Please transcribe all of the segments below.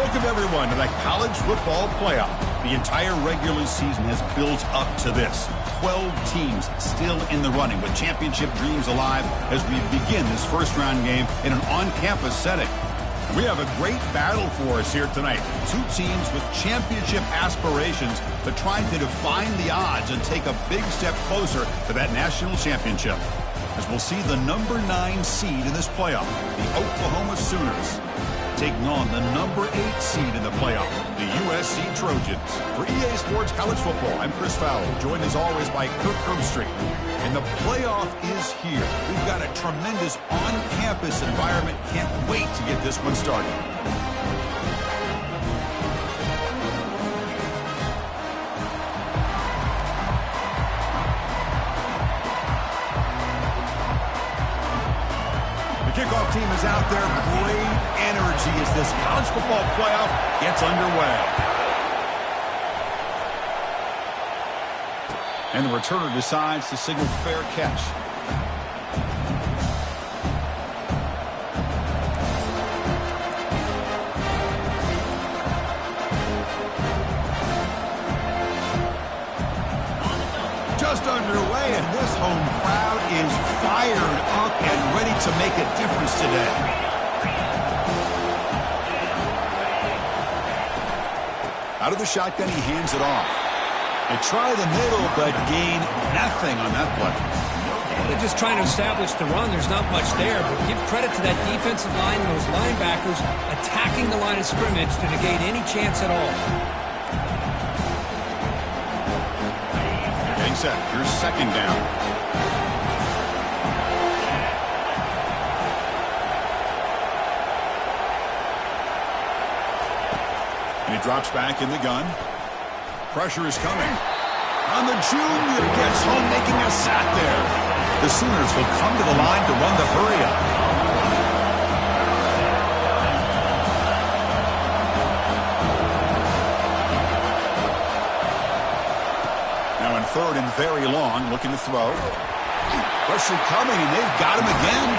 Welcome, everyone, to the College Football Playoff. The entire regular season has built up to this. 12 teams still in the running with championship dreams alive as we begin this first-round game in an on-campus setting. We have a great battle for us here tonight. Two teams with championship aspirations but trying to define the odds and take a big step closer to that national championship. As we'll see the number 9 seed in this playoff, the Oklahoma Sooners, taking on the number 8 seed in the playoff, the USC Trojans. For EA Sports College Football, I'm Chris Fowler, joined as always by Kirk Herbstreit. And the playoff is here. We've got a tremendous on-campus environment. Can't wait to get this one started. The kickoff team is out there. Great energy as this college football playoff gets underway. And the returner decides to signal fair catch. Just underway, and this home crowd is fired up and ready to make a difference today. Out of the shotgun, he hands it off. They try the middle, but gain nothing on that play. They're just trying to establish the run. There's not much there, but give credit to that defensive line and those linebackers attacking the line of scrimmage to negate any chance at all. Getting set. Here's second down. And he drops back in the gun. Pressure is coming. On the junior, gets home, making a sack there. The Sooners will come to the line to run the hurry-up. Now in third and very long, looking to throw. Pressure coming, and they've got him again.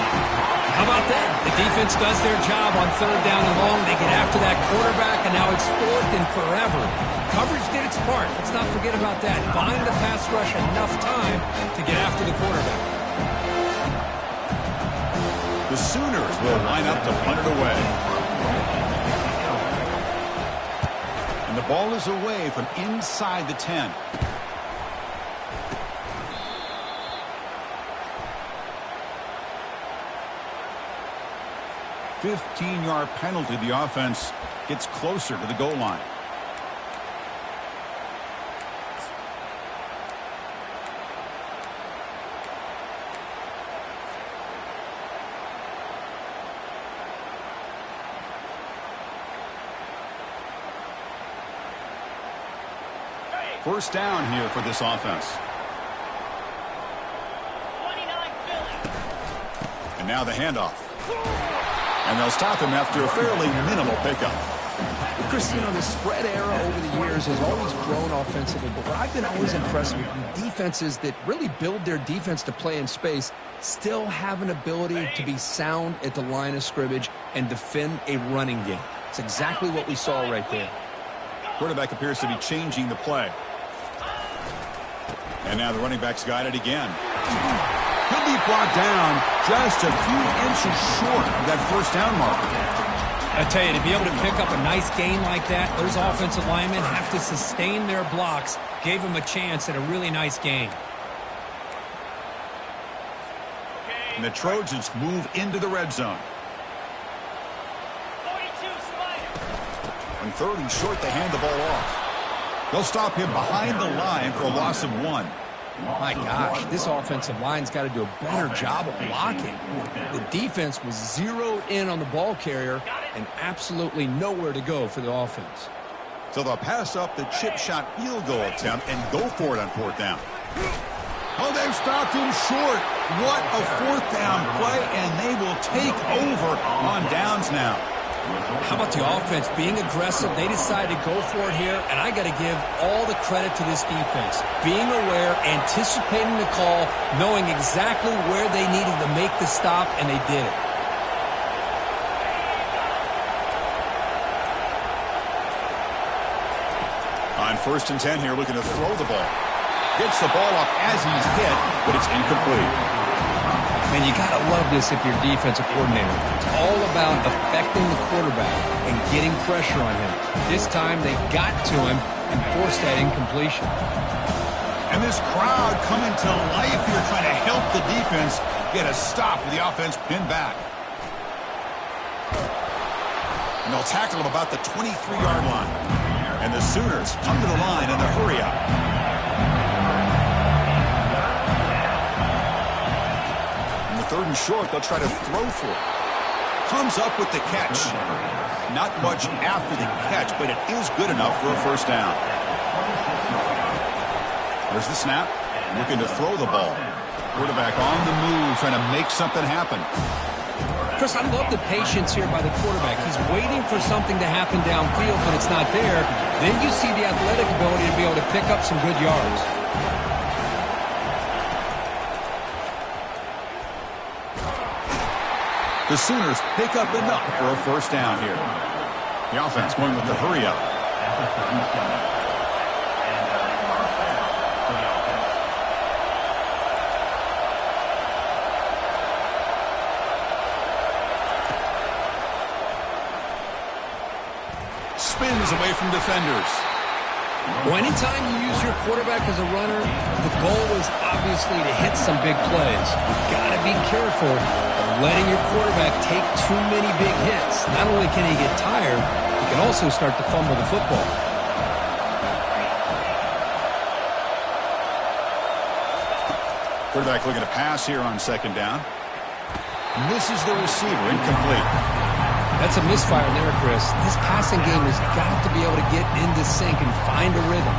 How about that? The defense does their job on third down and long. They get after that quarterback, and now it's fourth and forever. Coverage did its part. Let's not forget about that. Buying the pass rush enough time to get after the quarterback. The Sooners will line up to punt it away. And the ball is away from inside the 10. A 15-yard penalty. The offense gets closer to the goal line. First down here for this offense. And now the handoff. And they'll stop him after a fairly minimal pickup. Chris, you know, the spread era over the years has always grown offensively, but what I've been always impressed with defenses that really build their defense to play in space still have an ability to be sound at the line of scrimmage and defend a running game. It's exactly what we saw right there. Quarterback appears to be changing the play. And now the running back's got it again. He'll be brought down just a few inches short of that first down mark. I tell you, to be able to pick up a nice gain like that, those offensive linemen have to sustain their blocks. Gave them a chance at a really nice gain. And the Trojans move into the red zone. On third and short, they hand the ball off. They'll stop him behind the line for a loss of 1. My gosh, this offensive line's got to do a better job of blocking. The defense was zeroed in on the ball carrier and absolutely nowhere to go for the offense. So they'll pass up the chip shot field goal attempt and go for it on fourth down. Oh, they've stopped him short. What a fourth down play, and they will take over on downs now. How about the offense being aggressive? They decided to go for it here, and I got to give all the credit to this defense. Being aware, anticipating the call, knowing exactly where they needed to make the stop, and they did it. On 1st and 10 here, looking to throw the ball. Gets the ball off as he's hit, but it's incomplete. Man, you got to love this if you're defensive coordinator. It's all about affecting the quarterback and getting pressure on him. This time they got to him and forced that incompletion. And this crowd coming to life here trying to help the defense get a stop with the offense pinned back. And they'll tackle him about the 23-yard line. And the Sooners come to the line in the hurry-up. In the 3rd and short, they'll try to throw for it. Comes up with the catch. Not much after the catch, but it is good enough for a 1st down. There's the snap. Looking to throw the ball. Quarterback on the move, trying to make something happen. Chris, I love the patience here by the quarterback. He's waiting for something to happen downfield, but it's not there. Then you see the athletic ability to be able to pick up some good yards. The Sooners pick up enough for a 1st down here. The offense going with the hurry-up. Spins away from defenders. Well, anytime you use your quarterback as a runner, the goal is obviously to hit some big plays. You've got to be careful of letting your quarterback take too many big hits. Not only can he get tired, he can also start to fumble the football. Quarterback looking to pass here on 2nd down. Misses the receiver, incomplete. That's a misfire there, Chris. This passing game has got to be able to get into sync and find a rhythm.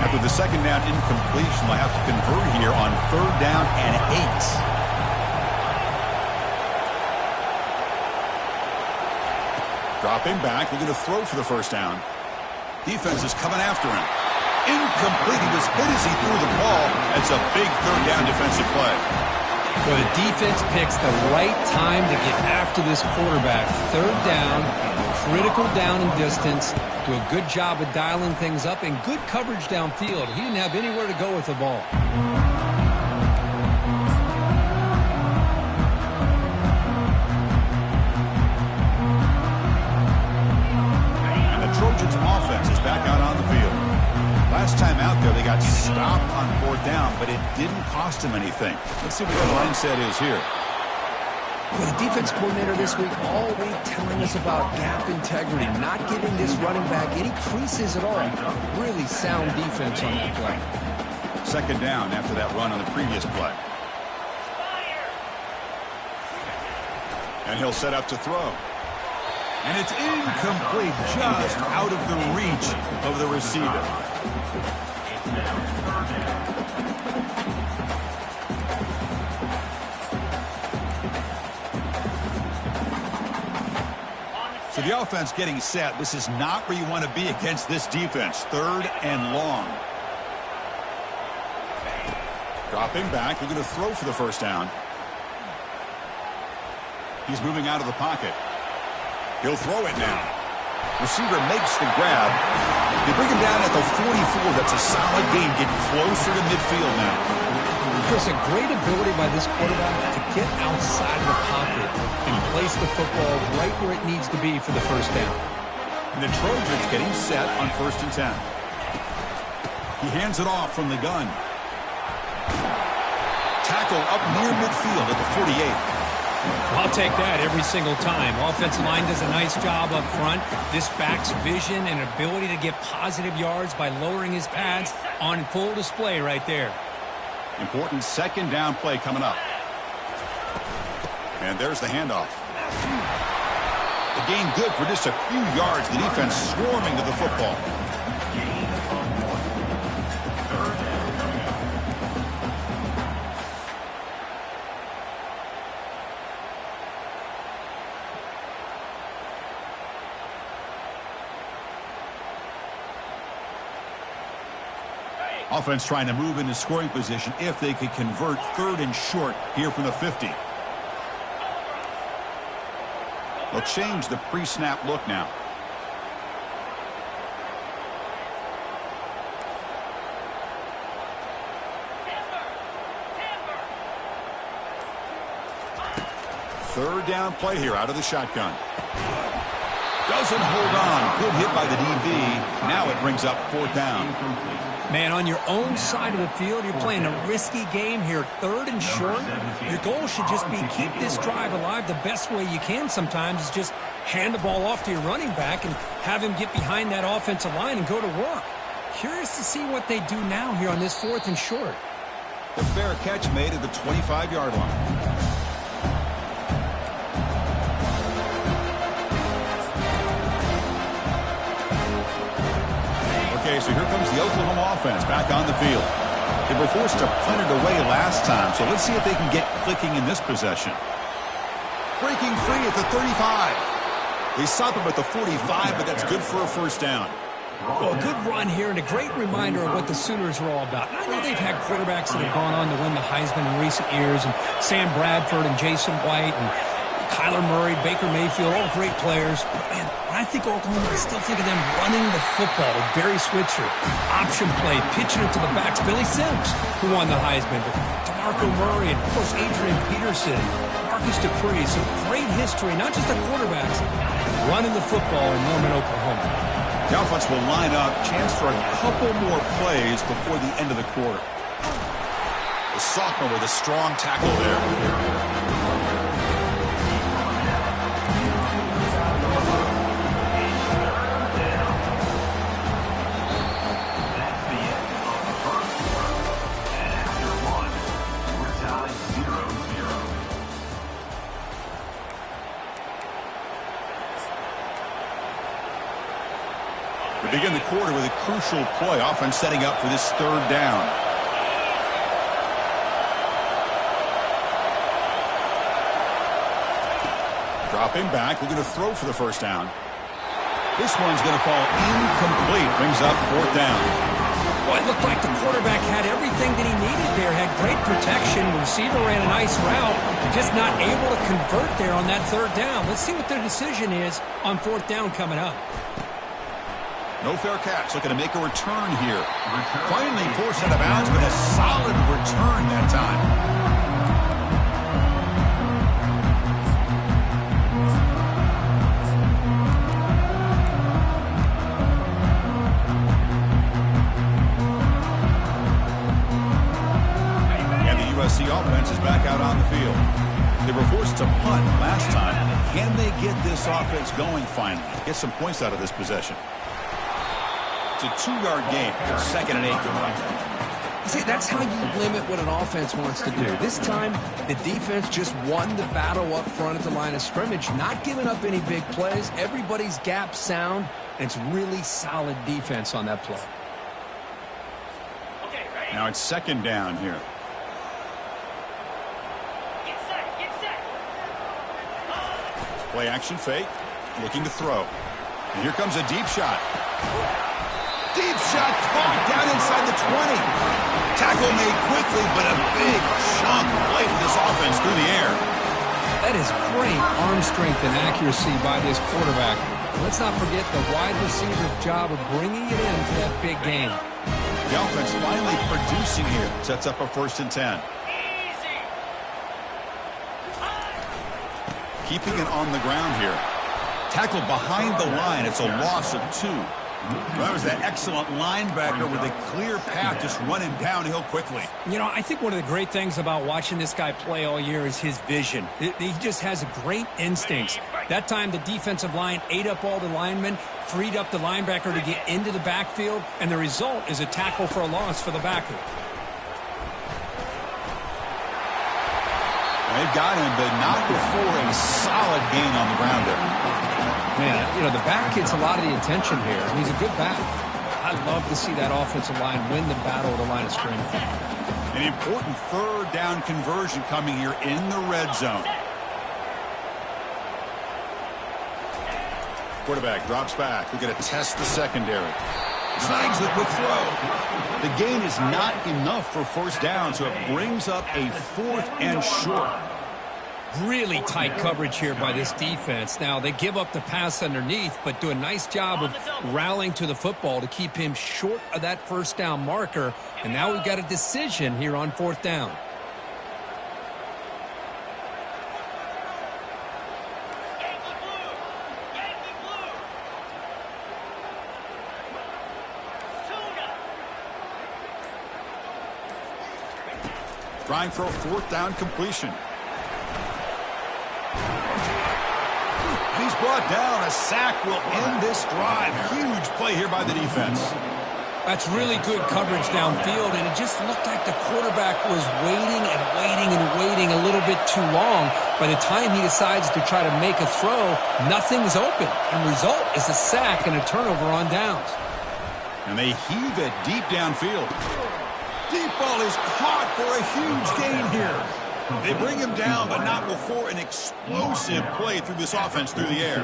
After the 2nd down incompletion, they'll have to convert here on 3rd down and 8. Dropping back, looking to throw for the 1st down. Defense is coming after him. Incomplete. He was hit as he threw the ball. It's a big 3rd down defensive play. Well, the defense picks the right time to get after this quarterback. 3rd down, critical down and distance. Do a good job of dialing things up and good coverage downfield. He didn't have anywhere to go with the ball. And the Trojans offense is back out on the field. Last time out there, they got stopped on 4th down, but it didn't cost them anything. Let's see what the mindset is here. Well, the defense coordinator this week all week telling us about gap integrity, not giving this running back any creases at all. Really sound defense on that play. 2nd down after that run on the previous play. And he'll set up to throw. And it's incomplete, just out of the reach of the receiver. So the offense getting set. This is not where you want to be against this defense. 3rd and long. Dropping back, looking to throw for the 1st down. He's moving out of the pocket. He'll throw it now. Receiver makes the grab. They bring him down at the 44. That's a solid gain. Getting closer to midfield now. Chris, a great ability by this quarterback to get outside of the pocket and place the football right where it needs to be for the 1st down. And the Trojans getting set on 1st and 10. He hands it off from the gun. Tackle up near midfield at the 48. I'll take that every single time. Offensive line does a nice job up front. This back's vision and ability to get positive yards by lowering his pads on full display right there. Important 2nd down play coming up. And there's the handoff. The gain good for just a few yards. The defense swarming to the football. Offense trying to move into scoring position if they could convert 3rd and short here from the 50. They'll change the pre-snap look now. Third down play here out of the shotgun. Doesn't hold on. Good hit by the DB. Now it brings up 4th down. Man, on your own side of the field, you're playing a risky game here. 3rd and short. Your goal should just be keep this drive alive the best way you can sometimes is just hand the ball off to your running back and have him get behind that offensive line and go to work. Curious to see what they do now here on this 4th and short. The fair catch made at the 25-yard line. Okay, so here comes the Oklahoma offense back on the field. They were forced to punt it away last time, so let's see if they can get clicking in this possession. Breaking free at the 35. They stop him at the 45, but that's good for a 1st down. Well, a good run here and a great reminder of what the Sooners are all about. I know they've had quarterbacks that have gone on to win the Heisman in recent years, and Sam Bradford and Jason White and Kyler Murray, Baker Mayfield, all great players. But, man, when I think Oklahoma, I still think of them running the football with Barry Switzer. Option play, pitching it to the backs. Billy Sims, who won the Heisman. But DeMarco Murray and, of course, Adrian Peterson, Marcus Dupree. Some great history, not just the quarterbacks, running the football in Norman, Oklahoma. The offense will line up. Chance for a couple more plays before the end of the quarter. The sophomore with a strong tackle there. We begin the quarter with a crucial play. Offense setting up for this 3rd down. Dropping back. We're going to throw for the 1st down. This one's going to fall incomplete. Brings up 4th down. Well, it looked like the quarterback had everything that he needed there. Had great protection. The receiver ran a nice route. Just not able to convert there on that 3rd down. Let's see what their decision is on 4th down coming up. No fair catch. Looking to make a return here. Finally forced out of bounds, but a solid return that time. And the USC offense is back out on the field. They were forced to punt last time. Can they get this offense going finally? Get some points out of this possession. It's a 2-yard game. 2nd and 8. See, that's how you limit what an offense wants to do. This time, the defense just won the battle up front at the line of scrimmage, not giving up any big plays. Everybody's gap sound, and it's really solid defense on that play. Now it's 2nd down here. Play action fake. Looking to throw. And here comes a deep shot. Deep shot caught down inside the 20. Tackle made quickly, but a big chunk play for this offense through the air. That is great arm strength and accuracy by this quarterback. Let's not forget the wide receiver's job of bringing it in for that big game. The offense finally producing here. Sets up a 1st and 10. Keeping it on the ground here. Tackle behind the line. It's a loss of 2. That was that excellent linebacker with a clear path just running downhill quickly. You know, I think one of the great things about watching this guy play all year is his vision. He just has great instincts. That time the defensive line ate up all the linemen, freed up the linebacker to get into the backfield, and the result is a tackle for a loss for the backer. They've got him, but not before a solid gain on the ground there. Man, you know, the back gets a lot of the attention here. He's a good back. I'd love to see that offensive line win the battle at the line of scrimmage. An important 3rd down conversion coming here in the red zone. Quarterback drops back. We're going to test the secondary. Snags the quick throw. The gain is not enough for first down, so it brings up a 4th and short. Really tight coverage here by this defense. Now, they give up the pass underneath, but do a nice job of rallying to the football to keep him short of that first down marker. And now we've got a decision here on 4th down. Trying for a 4th down completion. He's brought down. A sack will end this drive. Huge play here by the defense. That's really good coverage downfield, and it just looked like the quarterback was waiting and waiting and waiting a little bit too long. By the time he decides to try to make a throw, nothing's open. And the result is a sack and a turnover on downs. And they heave it deep downfield. Deep ball is caught for a huge gain here. They bring him down, but not before an explosive play through this offense through the air.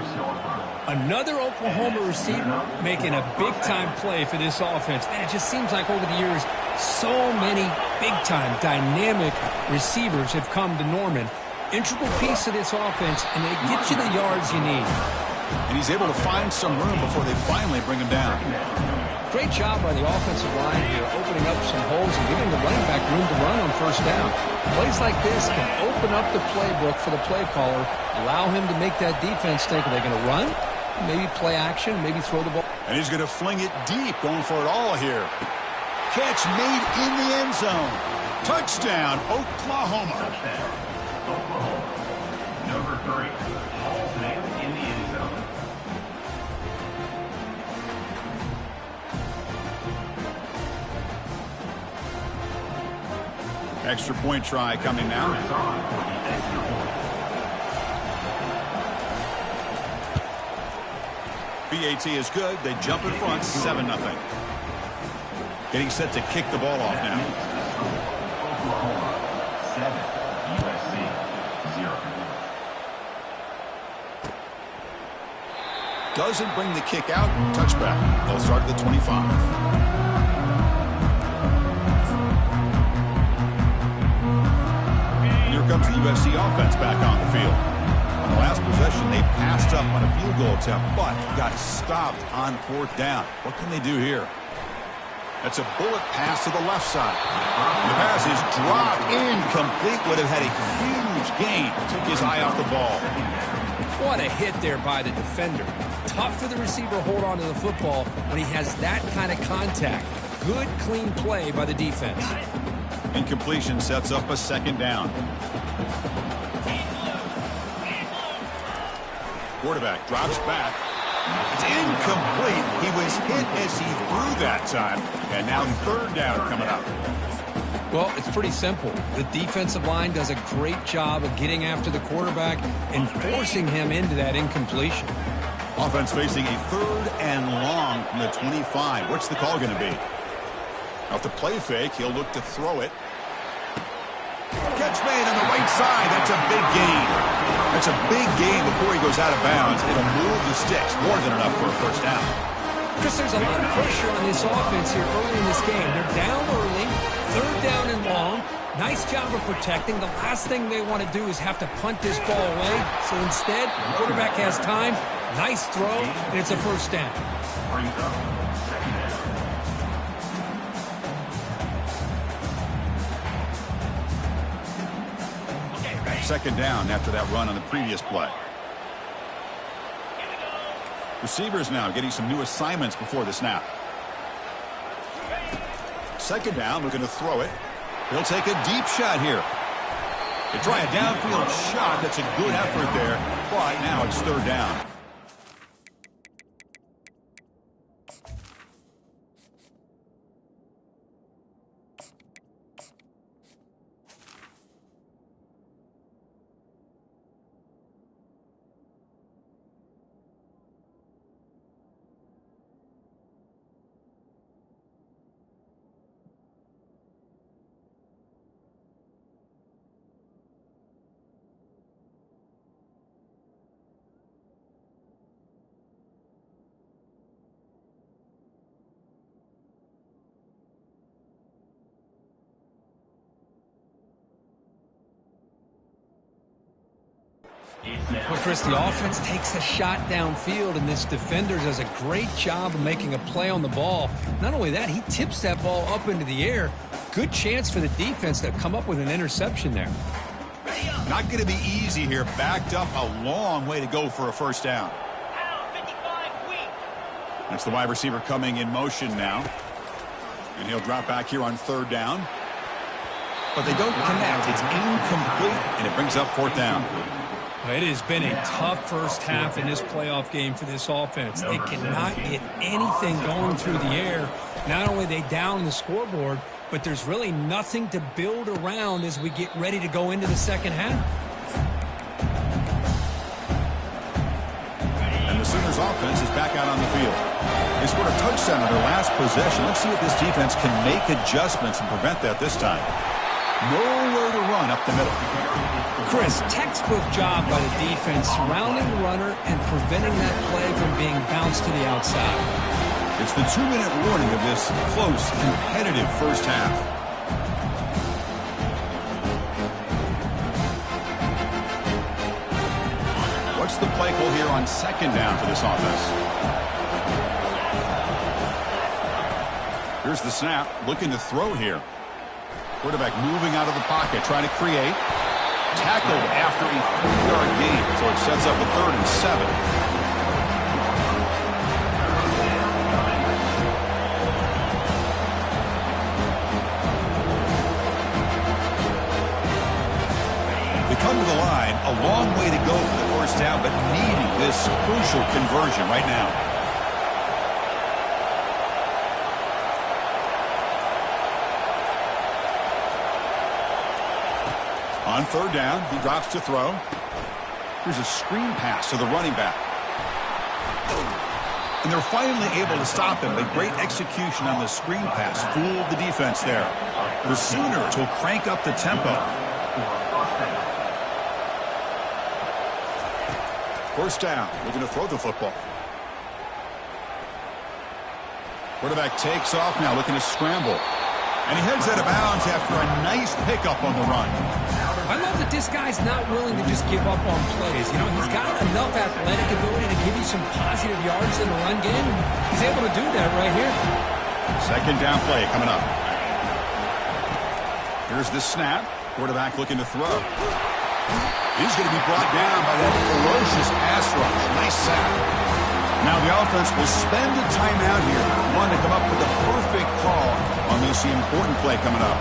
Another Oklahoma receiver making a big-time play for this offense. Man, it just seems like over the years, so many big-time, dynamic receivers have come to Norman. Integral piece of this offense, and they get you the yards you need. And he's able to find some room before they finally bring him down. Great job by the offensive line here, opening up some holes and giving the running back room to run on first down. Plays like this can open up the playbook for the play caller, allow him to make that defense think, are they going to run? Maybe play action, maybe throw the ball. And he's going to fling it deep, going for it all here. Catch made in the end zone. Touchdown, Oklahoma. Oklahoma. Number 3, Hall's man in the end zone. Extra point try coming now. BAT is good. They jump in front, 7-0. Getting set to kick the ball off now. Oklahoma 7, USC 0. Doesn't bring the kick out. Touchback. They'll start at the 25. Here comes the USC offense back on the field. On the last possession, they passed up on a field goal attempt, but got stopped on 4th down. What can they do here? That's a bullet pass to the left side. The pass is dropped incomplete. Would have had a huge gain. Took his eye off the ball. What a hit there by the defender. Tough for the receiver to hold on to the football when he has that kind of contact. Good, clean play by the defense. Incompletion sets up a 2nd down. Quarterback drops back. It's incomplete. He was hit as he threw that time. And now 3rd down coming up. Well, it's pretty simple. The defensive line does a great job of getting after the quarterback and forcing him into that incompletion. Offense facing a 3rd and long from the 25. What's the call going to be? Off the play fake, he'll look to throw it. Catch made on the right side. That's a big gain. That's a big gain before he goes out of bounds. It'll move the sticks. More than enough for a first down. Chris, there's a lot of pressure on this offense here early in this game. They're down early, 3rd down and long. Nice job of protecting. The last thing they want to do is have to punt this ball away. So instead, the quarterback has time. Nice throw, and it's a first down. Brings up 2nd down. 2nd down after that run on the previous play. Receivers now getting some new assignments before the snap. 2nd down, looking to throw it. He'll take a deep shot here. They try a downfield shot. That's a good effort there, but now it's 3rd down. Well, Chris, the offense takes a shot downfield, and this defender does a great job of making a play on the ball. Not only that, he tips that ball up into the air. Good chance for the defense to come up with an interception there. Not going to be easy here. Backed up a long way to go for a first down. That's the wide receiver coming in motion now. And he'll drop back here on third down. But they don't connect. It's incomplete, and it brings up fourth down. It has been a tough first half in this playoff game for this offense. They cannot get anything going through the air. Not only are they down the scoreboard, but there's really nothing to build around as we get ready to go into the second half. And the Sooners offense is back out on the field. They scored a touchdown on their last possession. Let's see if this defense can make adjustments and prevent that this time. Nowhere to run up the middle. Chris, textbook job by the defense surrounding the runner and preventing that play from being bounced to the outside. It's the 2-minute warning of this close, competitive first half. What's the play call here on second down for this offense? Here's the snap, looking to throw here. Quarterback moving out of the pocket, trying to create. Tackled after a 3-yard gain, so it sets up a 3rd and 7. They come to the line, a long way to go for the first down, but needing this crucial conversion right now. On third down, he drops to throw. Here's a screen pass to the running back. And they're finally able to stop him, but great execution on the screen pass. Fooled the defense there. The Sooners will crank up the tempo. First down, looking to throw the football. Quarterback takes off now, looking to scramble. And he heads out of bounds after a nice pickup on the run. I love that this guy's not willing to just give up on plays. You know, he's got enough athletic ability to give you some positive yards in the run game. He's able to do that right here. Second down play coming up. Here's the snap. Quarterback looking to throw. He's going to be brought down by that ferocious pass rush. Nice sack. Now the offense will spend a timeout here. Want to come up with the perfect call on this important play coming up.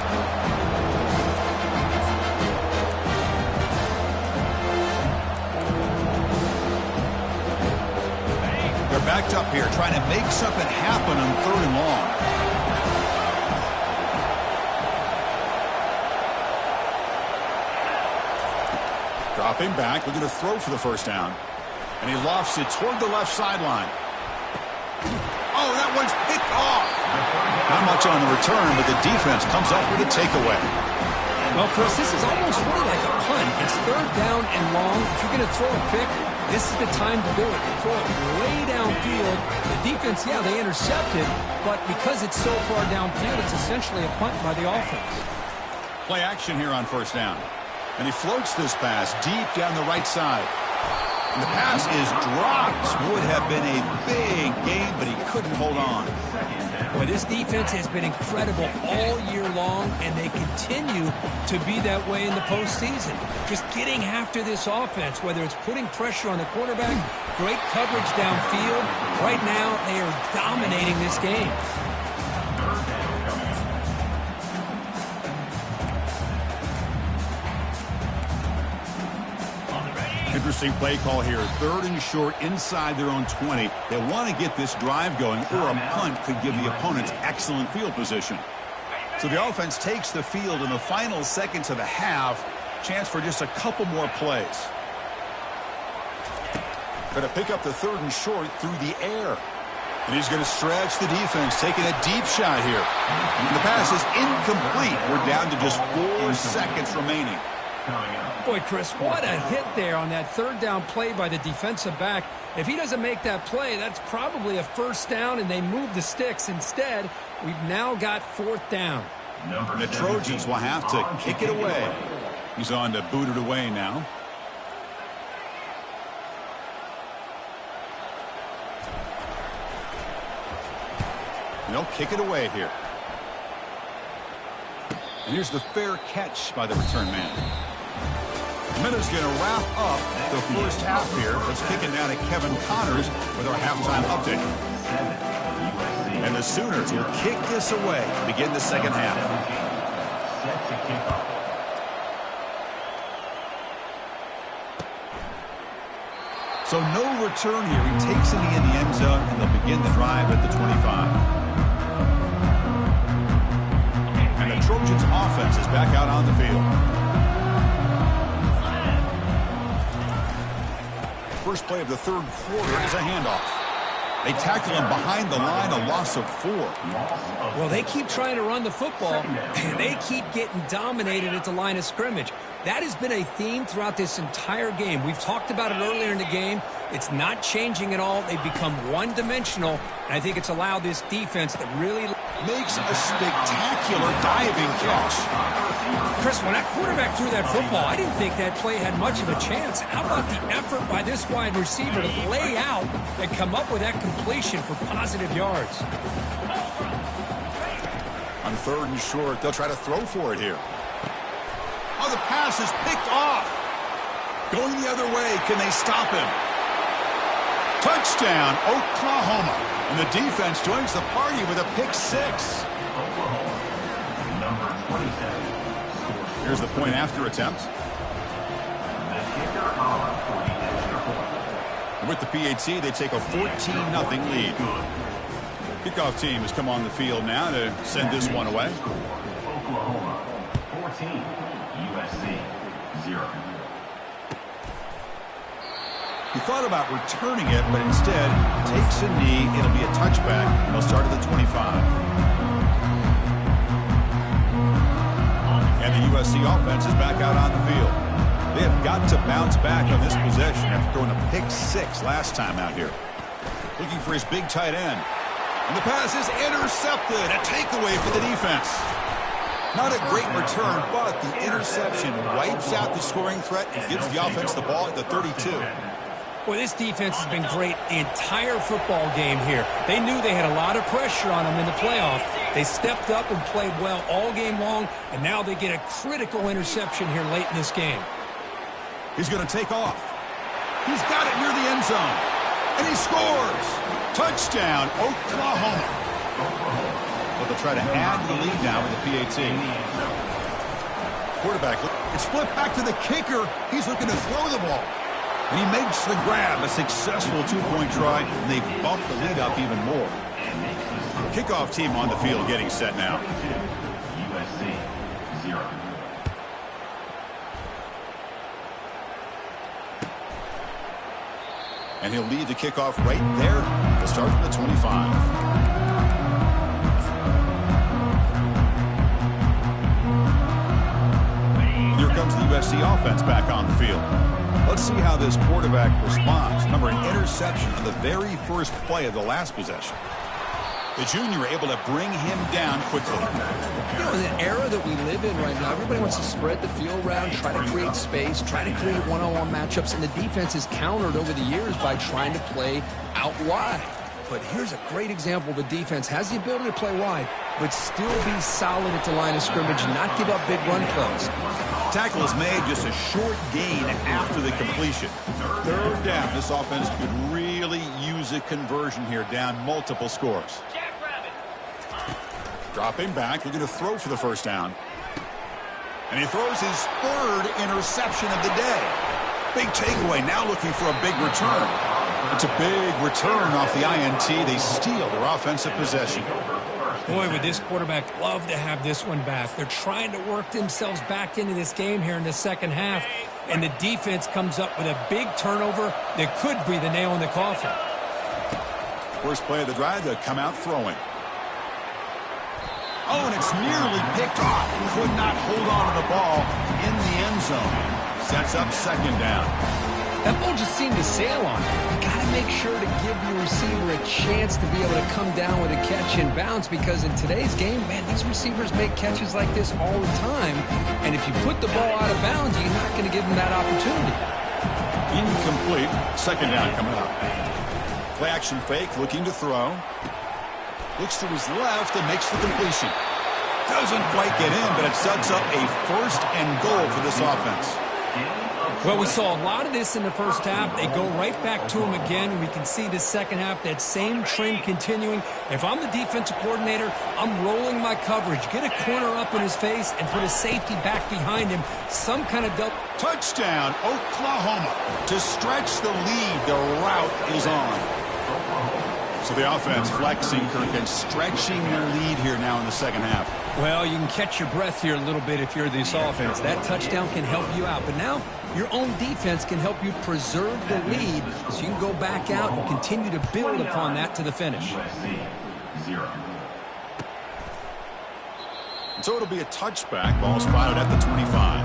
They're backed up here, trying to make something happen on third and long. Dropping back, looking to throw for the first down. And he lofts it toward the left sideline. Oh, that one's picked off. Not much on the return, but the defense comes up with a takeaway. Well, Chris, this is almost really like a punt. It's third down and long. If you're going to throw a pick, this is the time to do it. You throw it way downfield. The defense, yeah, they intercepted, but because it's so far downfield, it's essentially a punt by the offense. Play action here on first down. And he floats this pass deep down the right side. And the pass is dropped. Would have been a big game, but he couldn't hold on. Well, this defense has been incredible all year long, and they continue to be that way in the postseason. Just getting after this offense, whether it's putting pressure on the quarterback, great coverage downfield. Right now, they are dominating this game. Interesting play call here. Third and short inside their own 20. They want to get this drive going, or a punt could give the opponents excellent field position. So the offense takes the field in the final seconds of the half. Chance for just a couple more plays. Going to pick up the third and short through the air. And he's going to stretch the defense, taking a deep shot here. And the pass is incomplete. We're down to just 4 seconds remaining. Boy, Chris, what a hit there on that third down play by the defensive back. If he doesn't make that play, that's probably a first down, and they move the sticks. Instead, we've now got fourth down. The Trojans will have to kick it away. He's on to boot it away now. And they'll kick it away here. And here's the fair catch by the return man. Minute's going to wrap up the first half here. Let's kick it down to Kevin Connors with our halftime update. And the Sooners will kick this away to begin the second half. Set to kick off. So no return here. He takes it in the end zone, and they'll begin the drive at the 25. And the Trojans' offense is back out on the field. First play of the third quarter is a handoff. They tackle him behind the line, a loss of 4. Well, they keep trying to run the football, and they keep getting dominated at the line of scrimmage. That has been a theme throughout this entire game. We've talked about it earlier in the game. It's not changing at all. They've become one-dimensional, and I think it's allowed this defense that really makes a spectacular diving catch. Chris, when that quarterback threw that football, I didn't think that play had much of a chance. How about the effort by this wide receiver to lay out and come up with that completion for positive yards? On third and short, they'll try to throw for it here. Oh, the pass is picked off. Going the other way, can they stop him? Touchdown, Oklahoma. And the defense joins the party with a pick 6. Oklahoma, number 27. Here's the point after attempt. The kicker on for the extra point. And with the PAT, they take a 14-0 lead. Kickoff team has come on the field now to send this one away. Oklahoma 14, USC 0. He thought about returning it, but instead takes a knee. It'll be a touchback, and they'll start at the 25. And the USC offense is back out on the field. They have got to bounce back on this possession after throwing a pick 6 last time out here. Looking for his big tight end. And the pass is intercepted. A takeaway for the defense. Not a great return, but the interception wipes out the scoring threat and gives the offense the ball at the 32. Well, this defense has been great the entire football game here. They knew they had a lot of pressure on them in the playoff. They stepped up and played well all game long, and now they get a critical interception here late in this game. He's going to take off. He's got it near the end zone. And he scores. Touchdown, Oklahoma. But they'll try to add the lead now with the PAT. Quarterback, it's flipped back to the kicker. He's looking to throw the ball. And he makes the grab, a successful 2-point try, and they bump the lead up even more. Kickoff team on the field getting set now. USC 0. And he'll lead the kickoff right there. He'll start from the 25. Here comes the USC offense back on the field. Let's see how this quarterback responds. Remember, an interception on the very first play of the last possession. The junior able to bring him down quickly. You know, in the era that we live in right now, everybody wants to spread the field around, try to create space, try to create one-on-one matchups, and the defense is countered over the years by trying to play out wide. But here's a great example. The defense has the ability to play wide, but still be solid at the line of scrimmage, not give up big run plays. Tackle is made, just a short gain after the completion. Third down, this offense could really use a conversion here, down multiple scores. Dropping back, looking to throw for the first down. And he throws his third interception of the day. Big takeaway, now looking for a big return. It's a big return off the INT. They steal their offensive possession. Boy, would this quarterback love to have this one back. They're trying to work themselves back into this game here in the second half, and the defense comes up with a big turnover that could be the nail in the coffin. First play of the drive, they'll come out throwing. Oh, and it's nearly picked off. Could not hold on to the ball in the end zone. Sets up second down. That ball just seemed to sail on it. You got to make sure to give your receiver a chance to be able to come down with a catch and bounce, because in today's game, man, these receivers make catches like this all the time. And if you put the ball out of bounds, you're not going to give them that opportunity. Incomplete. Second down coming up. Play action fake, looking to throw. Looks to his left and makes the completion. Doesn't quite get in, but it sets up a 1st and goal for this offense. Well, we saw a lot of this in the first half. They go right back to him again. We can see the second half, that same trend continuing. If I'm the defensive coordinator, I'm rolling my coverage. Get a corner up in his face and put a safety back behind him. Some kind of double. Touchdown, Oklahoma. To stretch the lead, the route is on. So the offense flexing, Kirk, and stretching their lead here now in the second half. Well, you can catch your breath here a little bit if you're this offense. That touchdown can help you out. But now your own defense can help you preserve the lead so you can go back out and continue to build upon that to the finish. So it'll be a touchback. Ball spotted at the 25.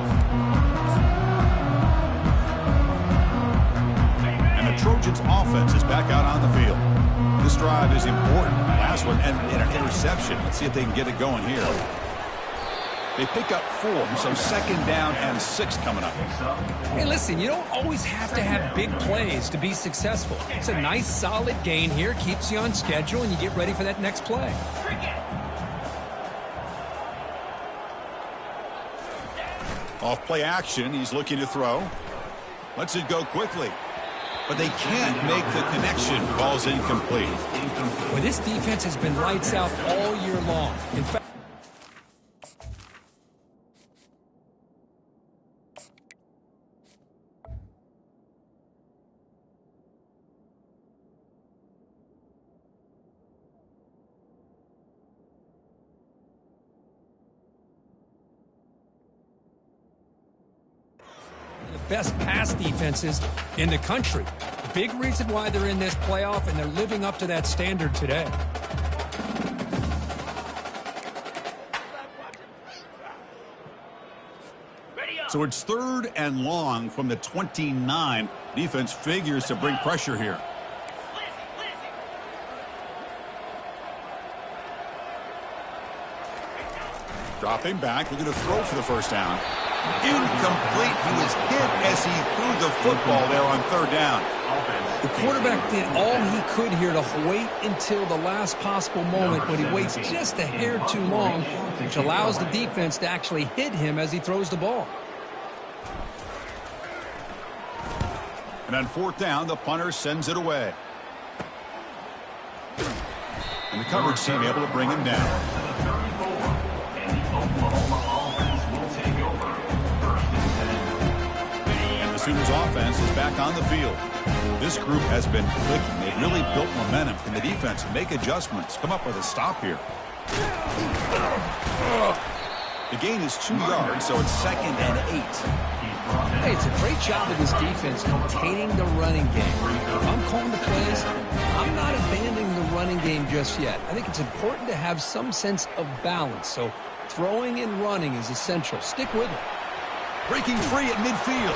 And the Trojans offense is back out on the field. This drive is important. Last one, and an interception. Let's see if they can get it going here. They pick up 4, so 2nd down and 6 coming up. Hey, listen, you don't always have to have big plays to be successful. It's a nice, solid gain here. Keeps you on schedule, and you get ready for that next play. Off play action, he's looking to throw. Lets it go quickly. But they can't make the connection. Ball's incomplete. Well, this defense has been lights out all year long. In fact, best pass defenses in the country. Big reason why they're in this playoff, and they're living up to that standard today. So it's 3rd and long from the 29. Defense figures to bring pressure here. Dropping back, looking to throw for the 1st down. Incomplete. He was hit as he threw the football there on 3rd down. The quarterback did all he could here to wait until the last possible moment, but he waits just a hair too long, which allows the defense to actually hit him as he throws the ball. And on 4th down, the punter sends it away. And the coverage team able to bring him down. Sooners offense is back on the field. This group has been clicking. They've really built momentum. Can the defense make adjustments? Come up with a stop here. The gain is 2 yards, so it's 2nd and 8. Hey, it's a great job of this defense containing the running game. If I'm calling the plays, I'm not abandoning the running game just yet. I think it's important to have some sense of balance. So throwing and running is essential. Stick with it. Breaking free at midfield.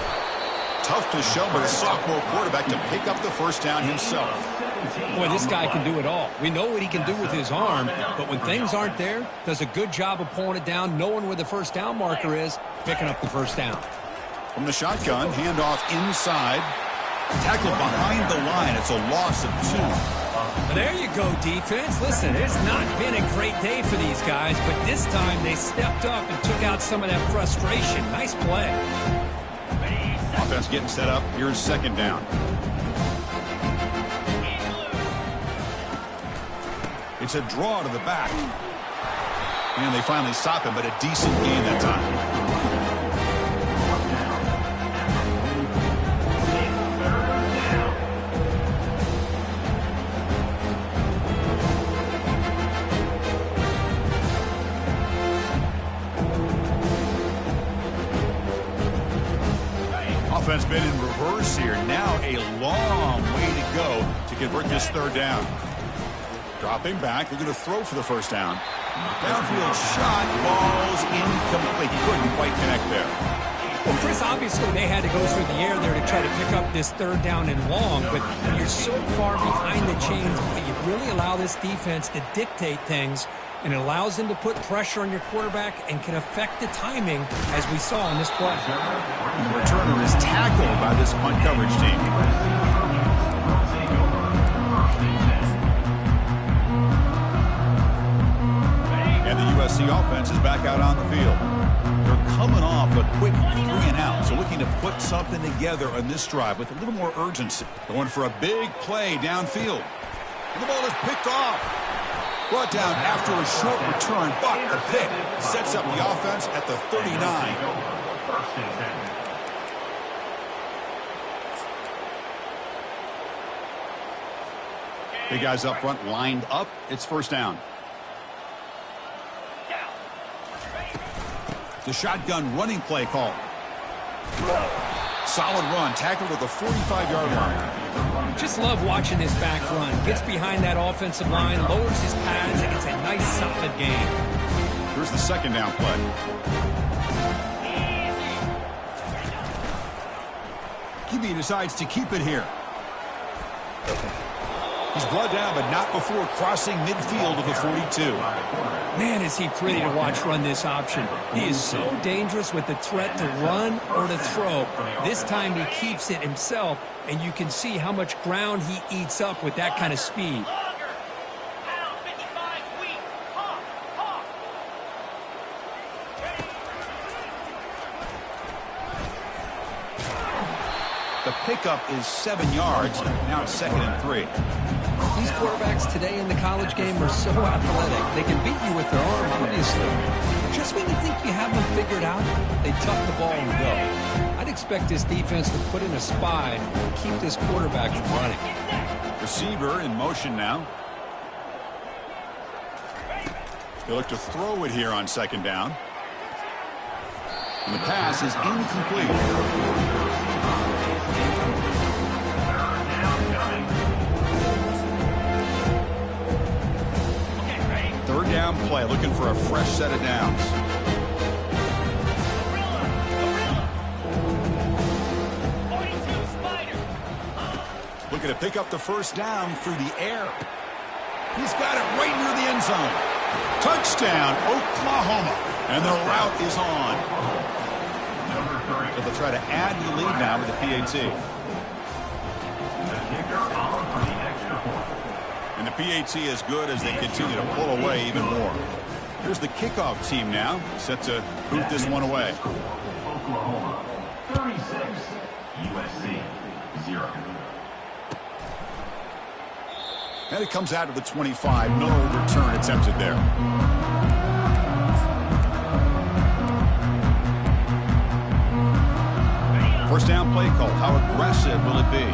Tough to show, but a sophomore quarterback to pick up the 1st down himself. Boy, this guy can do it all. We know what he can do with his arm, but when things aren't there, does a good job of pulling it down, knowing where the 1st down marker is, picking up the 1st down. From the shotgun, handoff inside. Tackled behind the line. It's a loss of 2. Well, there you go, defense. Listen, it's not been a great day for these guys, but this time they stepped up and took out some of that frustration. Nice play. Offense getting set up. Here's 2nd down. It's a draw to the back. And they finally stop him, but a decent gain that time. Offense been in reverse here. Now a long way to go to convert this 3rd down. Dropping back. They're going to throw for the 1st down. Downfield shot. Ball's incomplete. Couldn't quite connect there. Well, Chris, obviously they had to go through the air there to try to pick up this 3rd down and long, but you're so far behind the chains that you really allow this defense to dictate things, and it allows them to put pressure on your quarterback and can affect the timing, as we saw in this play. The returner is tackled by this punt coverage team. USC offense is back out on the field. They're coming off a quick 3-and-out, so looking to put something together on this drive with a little more urgency. Going for a big play downfield. And the ball is picked off. Brought down after a short return, but the pick sets up the offense at the 39. First and 10. Big guys up front lined up. It's first down. The shotgun running play call. Solid run, tackled at the 45-yard line. Just love watching this back run. Gets behind that offensive line, lowers his pads, and it's a nice, solid gain. Here's the second down play. QB decides to keep it here. He's brought down, but not before crossing midfield of the 42. Man, is he pretty to watch run this option. He is so dangerous with the threat to run or to throw. This time he keeps it himself, and you can see how much ground he eats up with that kind of speed. The pickup is 7 yards. Now it's 2nd and 3. These quarterbacks today in the college game are so athletic. They can beat you with their arm, obviously. Just when you think you have them figured out, they tuck the ball and go. I'd expect this defense to put in a spy and keep this quarterback from running. Receiver in motion now. They look to throw it here on 2nd down. And the pass is incomplete. Third down play, looking for a fresh set of downs. Looking to pick up the first down through the air. He's got it right near the end zone. Touchdown, Oklahoma. And the route is on. So they'll try to add to the lead now with the PAT. And the PAT is good as they continue to pull away even more. Here's the kickoff team now, set to boot this one away. Oklahoma 36, USC 0. And it comes out of the 25. No return attempted there. First down play call. How aggressive will it be?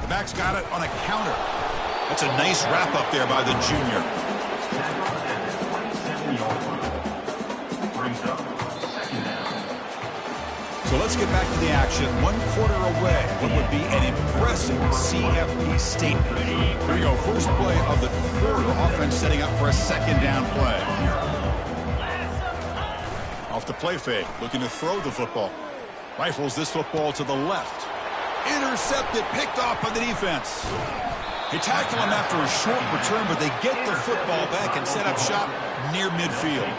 The back's got it on a counter. That's a nice wrap up there by the junior. So let's get back to the action. 1 quarter away. What would be an impressive CFP statement. Here we go. First play of the quarter. Offense setting up for a 2nd down play. Off the play fake. Looking to throw the football. Rifles this football to the left. Intercepted. Picked off by the defense. They tackle him after a short return, but they get the football back and set up shop near midfield.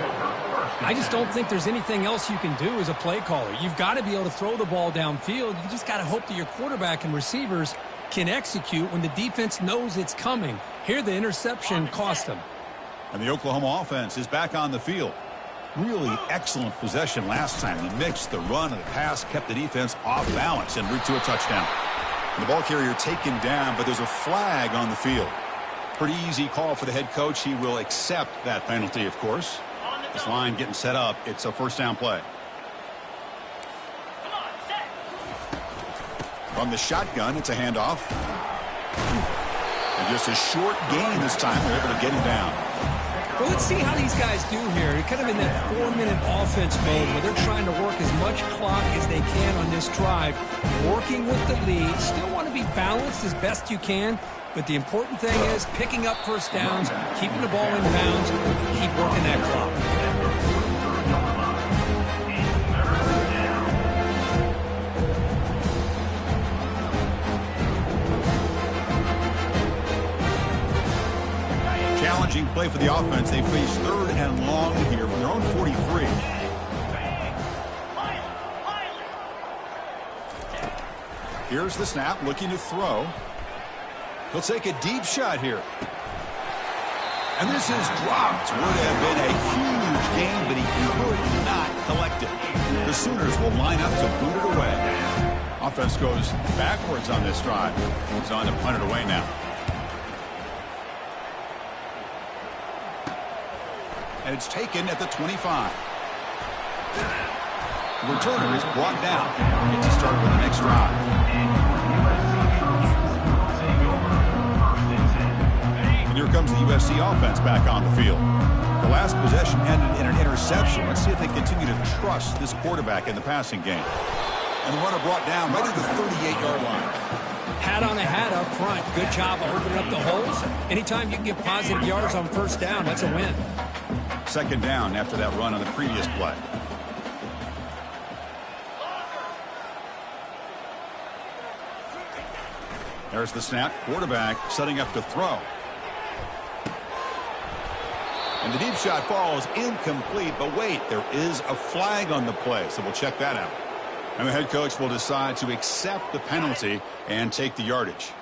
I just don't think there's anything else you can do as a play caller. You've got to be able to throw the ball downfield. You just got to hope that your quarterback and receivers can execute when the defense knows it's coming. Here, the interception cost them. And the Oklahoma offense is back on the field. Really excellent possession last time. The mix, the run, and the pass kept the defense off balance en route to a touchdown. And the ball carrier taken down, but there's a flag on the field. Pretty easy call for the head coach. He will accept that penalty, of course. This line getting set up. It's a first down play. From the shotgun, it's a handoff. And just a short gain this time. They're able to get him down. Well, let's see how these guys do here. They're kind of in that 4-minute offense mode where they're trying to work as much clock as they can on this drive, working with the lead. Still want to be balanced as best you can, but the important thing is picking up first downs, keeping the ball in bounds, keep working that clock. Challenging play for the offense. They face 3rd and long here from their own 43. Here's the snap, looking to throw. He'll take a deep shot here. And this is dropped. Would have been a huge gain, but he could not collect it. The Sooners will line up to boot it away. Offense goes backwards on this drive. He's on to punt it away now. And it's taken at the 25. The returner is brought down. Gets to start with the next drive. And here comes the USC offense back on the field. The last possession ended in an interception. Let's see if they continue to trust this quarterback in the passing game. And the runner brought down right at the 38-yard line. Hat on a hat up front. Good job of opening up the holes. Anytime you can get positive yards on first down, that's a win. Second down after that run on the previous play. There's the snap. Quarterback setting up to throw. And the deep shot falls incomplete. But wait, there is a flag on the play, so we'll check that out. And the head coach will decide to accept the penalty and take the yardage.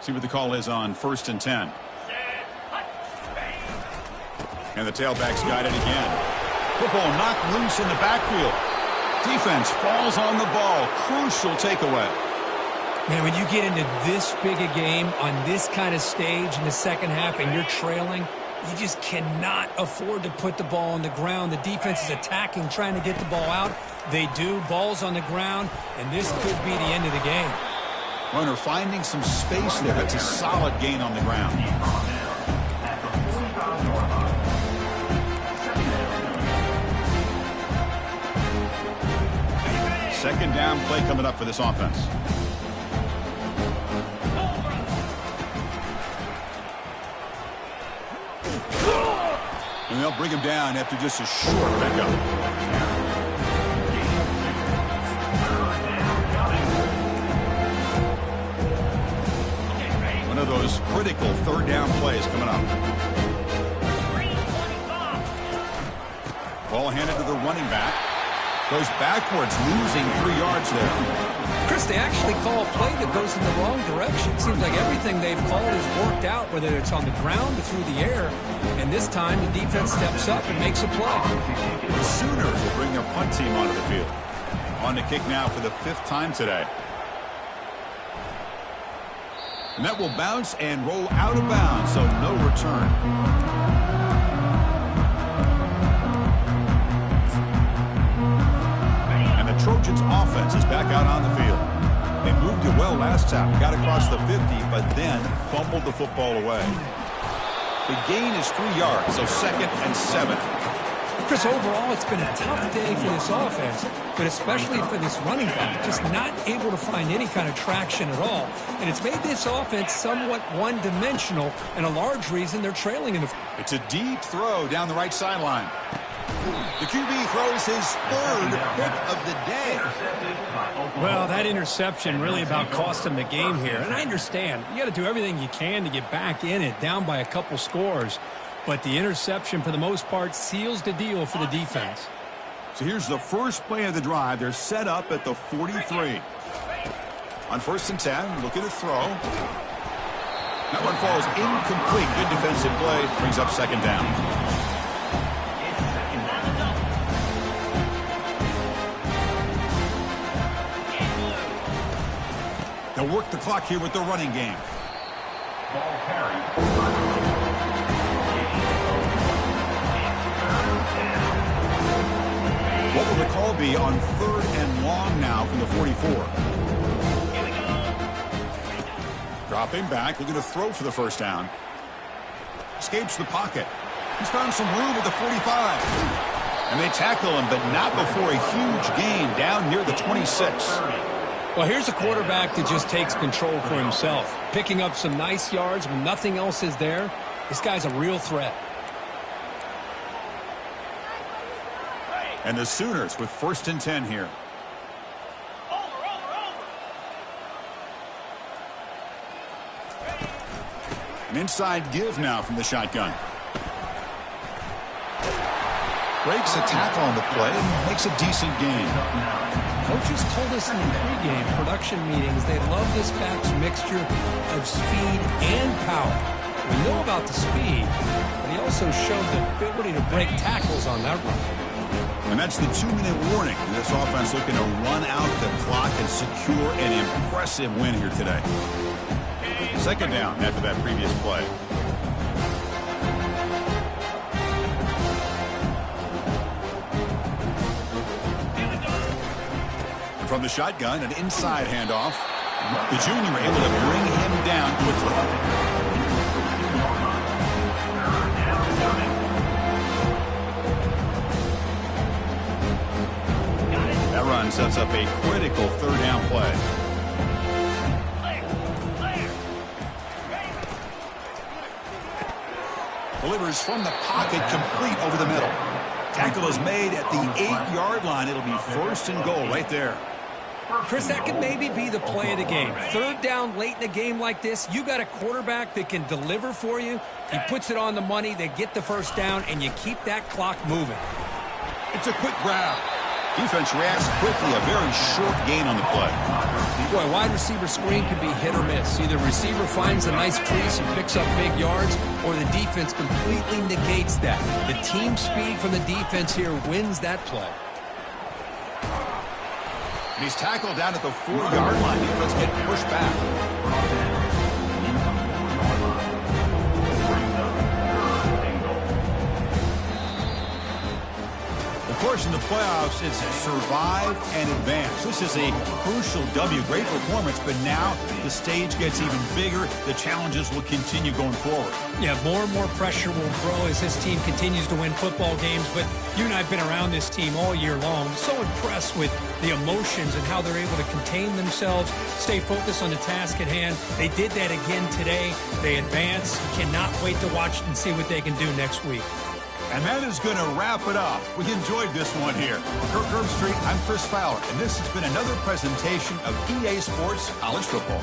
See what the call is on 1st and 10. And the tailback's got it again. Football knocked loose in the backfield. Defense falls on the ball. Crucial takeaway. Man, when you get into this big a game on this kind of stage in the second half and you're trailing, you just cannot afford to put the ball on the ground. The defense is attacking, trying to get the ball out. They do. Ball's on the ground, and this could be the end of the game. Runner finding some space there. That's a solid gain on the ground. Second down play coming up for this offense. And they'll bring him down after just a short pickup. One of those critical third down plays coming up. Ball handed to the running back. Goes backwards, losing 3 yards there. Chris, they actually call a play that goes in the wrong direction. It seems like everything they've called has worked out, whether it's on the ground or through the air. And this time, the defense steps up and makes a play. The Sooners will bring their punt team onto the field. On to kick now for the 5th time today. And that will bounce and roll out of bounds, so no return. Trojans offense is back out on the field. They moved it well last time, got across the 50, but then fumbled the football away. The gain is 3 yards, so 2nd and 7. Chris, overall, it's been a tough day for this offense, but especially for this running back, just not able to find any kind of traction at all. And it's made this offense somewhat one-dimensional, and a large reason they're trailing in the... It's a deep throw down the right sideline. The QB throws his 3rd pick of the day. Well, that interception really about cost him the game here. And I understand. You got to do everything you can to get back in it, down by a couple scores. But the interception, for the most part, seals the deal for the defense. So here's the first play of the drive. They're set up at the 43. On 1st and 10, looking to throw. That one falls incomplete. Good defensive play. Brings up 2nd down. They'll work the clock here with the running game. Ball carried. What will the call be on 3rd and long now from the 44? Dropping back, looking to throw for the 1st down. Escapes the pocket. He's found some room at the 45. And they tackle him, but not before a huge gain down near the 26. Well, here's a quarterback that just takes control for himself. Picking up some nice yards when nothing else is there. This guy's a real threat. And the Sooners with 1st and 10 here. An inside give now from the shotgun. Breaks a tackle on the play and makes a decent gain. Coaches told us in the pregame production meetings they love this back's mixture of speed and power. We know about the speed, but he also showed the ability to break tackles on that run. And that's the 2-minute warning. This offense looking to run out the clock and secure an impressive win here today. Second down after that previous play. From the shotgun, an inside handoff. The junior able to bring him down quickly. That run sets up a critical third down play. Delivers from the pocket, complete over the middle. Tackle is made at the 8-yard line. It'll be first and goal right there. Chris, that could maybe be the play of the game. Third down late in a game like this, you got a quarterback that can deliver for you. He puts it on the money, they get the first down, and you keep that clock moving. It's a quick grab. Defense reacts quickly, a very short gain on the play. Boy, wide receiver screen can be hit or miss. Either receiver finds a nice crease and picks up big yards, or the defense completely negates that. The team speed from the defense here wins that play. And he's tackled down at the 4-yard line. Defense getting pushed back. Of course, in the playoffs, it's survive and advance. This is a crucial W. Great performance, but now the stage gets even bigger. The challenges will continue going forward. Yeah, more and more pressure will grow as this team continues to win football games, but you and I have been around this team all year long. So impressed with the emotions and how they're able to contain themselves, stay focused on the task at hand. They did that again today. They advance. Cannot wait to watch and see what they can do next week. And that is going to wrap it up. We enjoyed this one here. For Kirk Herbstreit, I'm Chris Fowler, and this has been another presentation of EA Sports College Football.